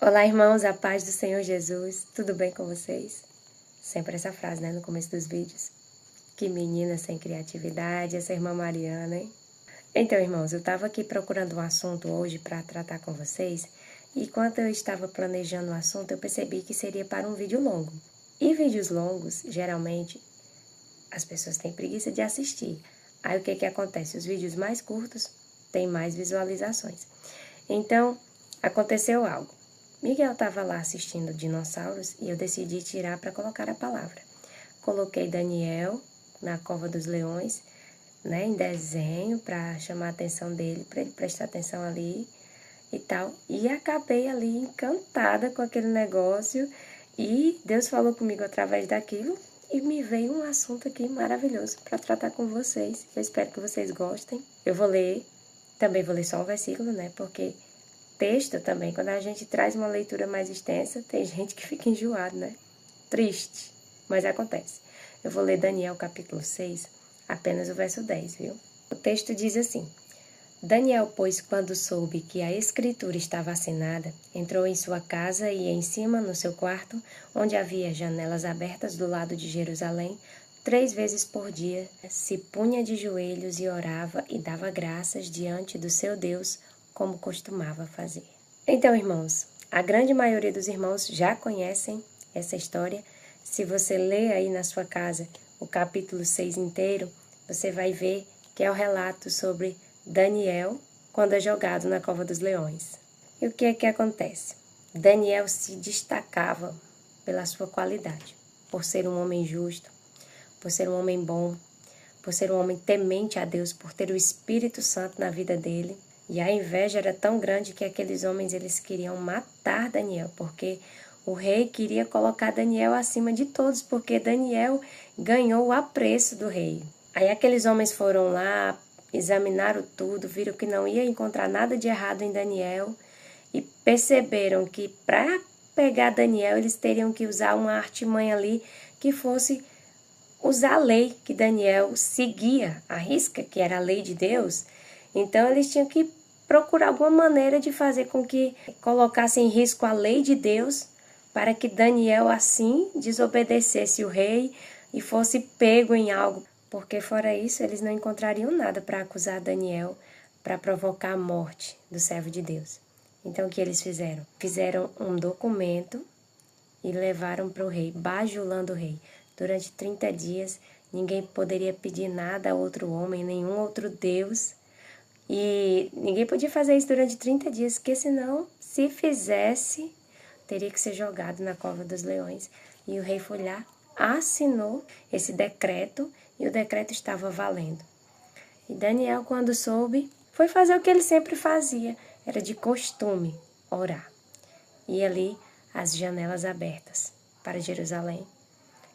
Olá, irmãos, a paz do Senhor Jesus, tudo bem com vocês? Sempre essa frase, né, no começo dos vídeos. Que menina sem criatividade, essa irmã Mariana, hein? Então, irmãos, eu estava aqui procurando um assunto hoje para tratar com vocês, e enquanto eu estava planejando o assunto, eu percebi que seria para um vídeo longo. E vídeos longos, geralmente, as pessoas têm preguiça de assistir. Aí o que acontece? Os vídeos mais curtos têm mais visualizações. Então, aconteceu algo. Miguel estava lá assistindo dinossauros e eu decidi tirar para colocar a palavra. Coloquei Daniel na cova dos leões, né, em desenho, para chamar a atenção dele, para ele prestar atenção ali e tal. E acabei ali encantada com aquele negócio e Deus falou comigo através daquilo e me veio um assunto aqui maravilhoso para tratar com vocês. Eu espero que vocês gostem. Eu vou ler, também vou ler só um versículo, né, porque texto também, quando a gente traz uma leitura mais extensa, tem gente que fica enjoado, né? Triste, mas acontece. Eu vou ler Daniel capítulo 6, apenas o verso 10, viu? O texto diz assim: Daniel, pois, quando soube que a escritura estava assinada, entrou em sua casa e em cima, no seu quarto, onde havia janelas abertas do lado de Jerusalém, 3 vezes por dia, se punha de joelhos e orava e dava graças diante do seu Deus, como costumava fazer. Então, irmãos, a grande maioria dos irmãos já conhecem essa história. Se você ler aí na sua casa o capítulo 6 inteiro, você vai ver que é o relato sobre Daniel quando é jogado na cova dos leões. E o que é que acontece? Daniel se destacava pela sua qualidade, por ser um homem justo, por ser um homem bom, por ser um homem temente a Deus, por ter o Espírito Santo na vida dele. E a inveja era tão grande que aqueles homens eles queriam matar Daniel, porque o rei queria colocar Daniel acima de todos, porque Daniel ganhou o apreço do rei. Aí aqueles homens foram lá, examinaram tudo, viram que não ia encontrar nada de errado em Daniel e perceberam que para pegar Daniel eles teriam que usar uma artimanha ali que fosse usar a lei que Daniel seguia, a risca, que era a lei de Deus. Então eles tinham que procurar alguma maneira de fazer com que colocasse em risco a lei de Deus, para que Daniel assim desobedecesse o rei e fosse pego em algo, porque fora isso eles não encontrariam nada para acusar Daniel, para provocar a morte do servo de Deus. Então o que eles fizeram? Fizeram um documento e levaram para o rei, bajulando o rei. Durante 30 dias, ninguém poderia pedir nada a outro homem, nenhum outro Deus. E ninguém podia fazer isso durante 30 dias, porque senão, se fizesse, teria que ser jogado na cova dos leões. E o rei foi lá, assinou esse decreto, e o decreto estava valendo. E Daniel, quando soube, foi fazer o que ele sempre fazia, era de costume, orar. E ali, as janelas abertas para Jerusalém.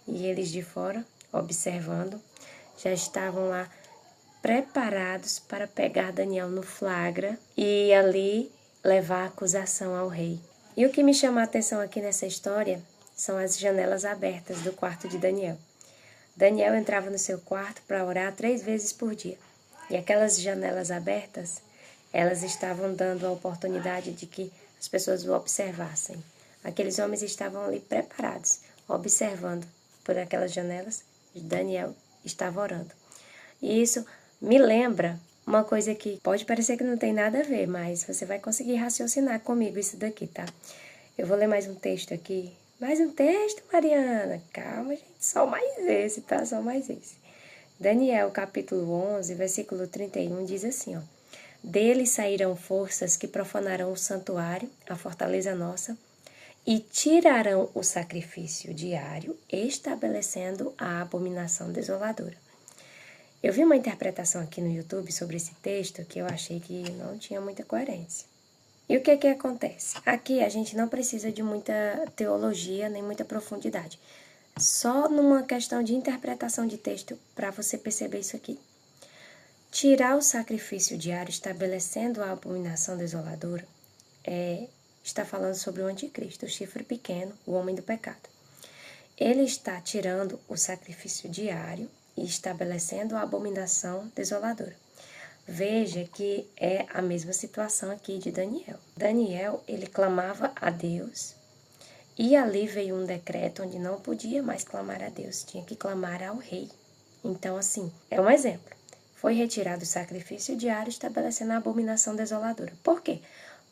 E eles de fora, observando, já estavam lá preparados para pegar Daniel no flagra e ali levar a acusação ao rei. E o que me chama a atenção aqui nessa história são as janelas abertas do quarto de Daniel. Daniel entrava no seu quarto para orar 3 vezes por dia. E aquelas janelas abertas, elas estavam dando a oportunidade de que as pessoas o observassem. Aqueles homens estavam ali preparados, observando por aquelas janelas. Daniel estava orando. E isso me lembra uma coisa que pode parecer que não tem nada a ver, mas você vai conseguir raciocinar comigo isso daqui, tá? Eu vou ler mais um texto aqui. Mais um texto, Mariana? Calma, gente. Só mais esse, tá? Só mais esse. Daniel, capítulo 11, versículo 31, diz assim, ó. Dele sairão forças que profanarão o santuário, a fortaleza nossa, e tirarão o sacrifício diário, estabelecendo a abominação desoladora. Eu vi uma interpretação aqui no YouTube sobre esse texto que eu achei que não tinha muita coerência. E o que acontece? Aqui a gente não precisa de muita teologia nem muita profundidade. Só numa questão de interpretação de texto para você perceber isso aqui. Tirar o sacrifício diário estabelecendo a abominação desoladora está falando sobre o anticristo, o chifre pequeno, o homem do pecado. Ele está tirando o sacrifício diário e estabelecendo a abominação desoladora. Veja que é a mesma situação aqui de Daniel. Daniel, ele clamava a Deus e ali veio um decreto onde não podia mais clamar a Deus, tinha que clamar ao rei. Então, assim, é um exemplo. Foi retirado o sacrifício diário, estabelecendo a abominação desoladora. Por quê?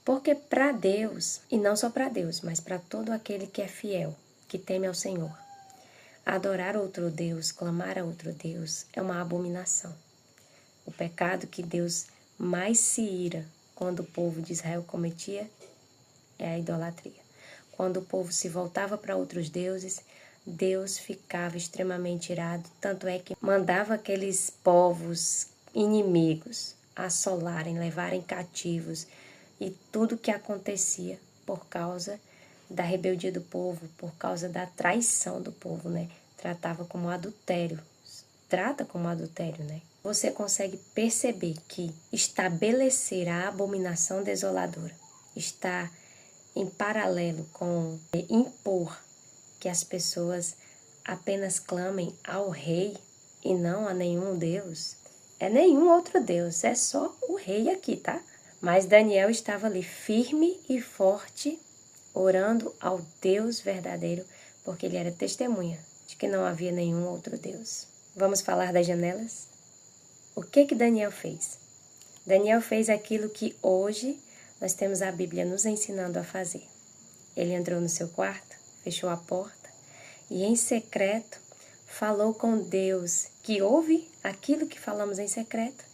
Porque para Deus, e não só para Deus, mas para todo aquele que é fiel, que teme ao Senhor, adorar outro Deus, clamar a outro Deus, é uma abominação. O pecado que Deus mais se ira quando o povo de Israel cometia é a idolatria. Quando o povo se voltava para outros deuses, Deus ficava extremamente irado, tanto é que mandava aqueles povos inimigos assolarem, levarem cativos, e tudo que acontecia por causa da rebeldia do povo, por causa da traição do povo, né? Tratava como adultério, trata como adultério, né? Você consegue perceber que estabelecer a abominação desoladora está em paralelo com impor que as pessoas apenas clamem ao rei e não a nenhum Deus. É nenhum outro Deus, é só o rei aqui, tá? Mas Daniel estava ali firme e forte, orando ao Deus verdadeiro, porque ele era testemunha de que não havia nenhum outro Deus. Vamos falar das janelas? O que Daniel fez? Daniel fez aquilo que hoje nós temos a Bíblia nos ensinando a fazer. Ele entrou no seu quarto, fechou a porta e em secreto falou com Deus, que ouve aquilo que falamos em secreto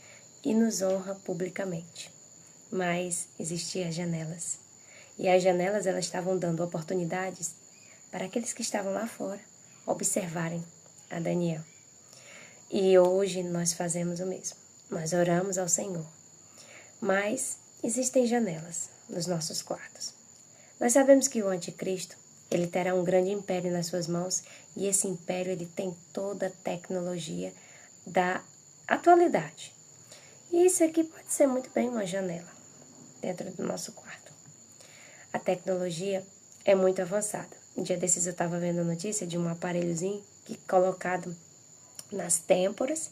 e nos honra publicamente. Mas existiam as janelas. E as janelas, elas estavam dando oportunidades para aqueles que estavam lá fora observarem a Daniel. E hoje nós fazemos o mesmo. Nós oramos ao Senhor. Mas existem janelas nos nossos quartos. Nós sabemos que o anticristo, ele terá um grande império nas suas mãos, e esse império ele tem toda a tecnologia da atualidade. E isso aqui pode ser muito bem uma janela dentro do nosso quarto. A tecnologia é muito avançada. Um dia desses eu estava vendo a notícia de um aparelhozinho que colocado nas têmporas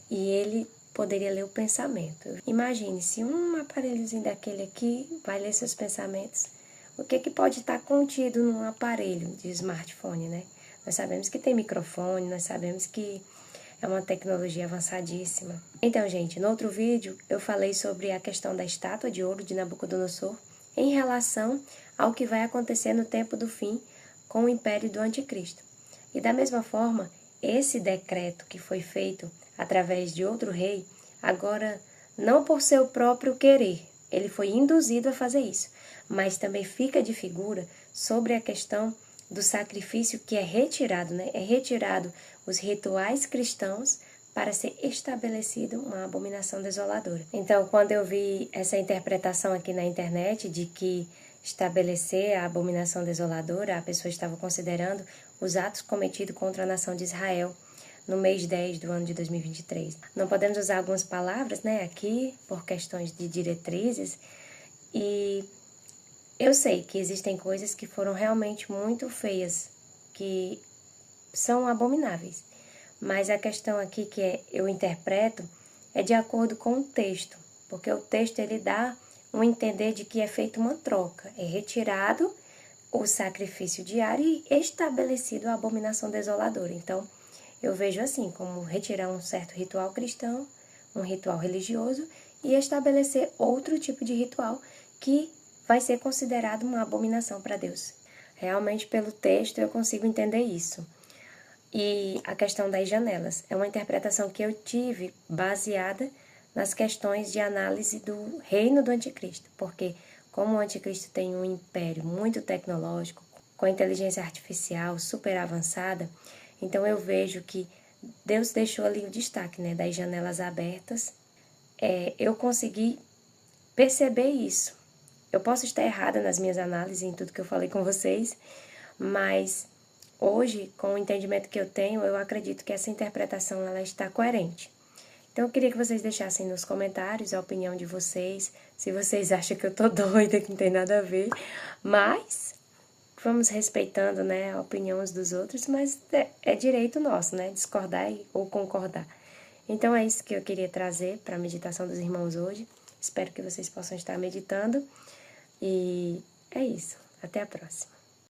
e ele poderia ler o pensamento. Imagine se um aparelhozinho daquele aqui vai ler seus pensamentos. O que pode estar contido num aparelho de smartphone, né? Nós sabemos que tem microfone, nós sabemos que é uma tecnologia avançadíssima. Então, gente, no outro vídeo eu falei sobre a questão da estátua de ouro de Nabucodonosor em relação ao que vai acontecer no tempo do fim com o império do anticristo. E da mesma forma, esse decreto que foi feito através de outro rei, agora não por seu próprio querer, ele foi induzido a fazer isso, mas também fica de figura sobre a questão do sacrifício que é retirado, né? É retirado os rituais cristãos para ser estabelecido uma abominação desoladora. Então, quando eu vi essa interpretação aqui na internet de que estabelecer a abominação desoladora, a pessoa estava considerando os atos cometidos contra a nação de Israel no mês 10 do ano de 2023. Não podemos usar algumas palavras, né, aqui, por questões de diretrizes, e eu sei que existem coisas que foram realmente muito feias, que são abomináveis, mas a questão aqui que eu interpreto é de acordo com o texto, porque o texto ele dá um entender de que é feita uma troca, é retirado o sacrifício diário e estabelecido a abominação desoladora. Então, eu vejo assim, como retirar um certo ritual cristão, um ritual religioso, e estabelecer outro tipo de ritual que vai ser considerado uma abominação para Deus. Realmente, pelo texto, eu consigo entender isso. E a questão das janelas é uma interpretação que eu tive baseada nas questões de análise do reino do anticristo, porque como o anticristo tem um império muito tecnológico, com inteligência artificial super avançada, então eu vejo que Deus deixou ali o destaque, né, das janelas abertas. Eu consegui perceber isso. Eu posso estar errada nas minhas análises, em tudo que eu falei com vocês, mas hoje, com o entendimento que eu tenho, eu acredito que essa interpretação ela está coerente. Então, eu queria que vocês deixassem nos comentários a opinião de vocês, se vocês acham que eu tô doida, que não tem nada a ver, mas vamos respeitando, a opinião uns dos outros, mas é direito nosso, discordar ou concordar. Então é isso que eu queria trazer para a meditação dos irmãos hoje. Espero que vocês possam estar meditando. E é isso. Até a próxima.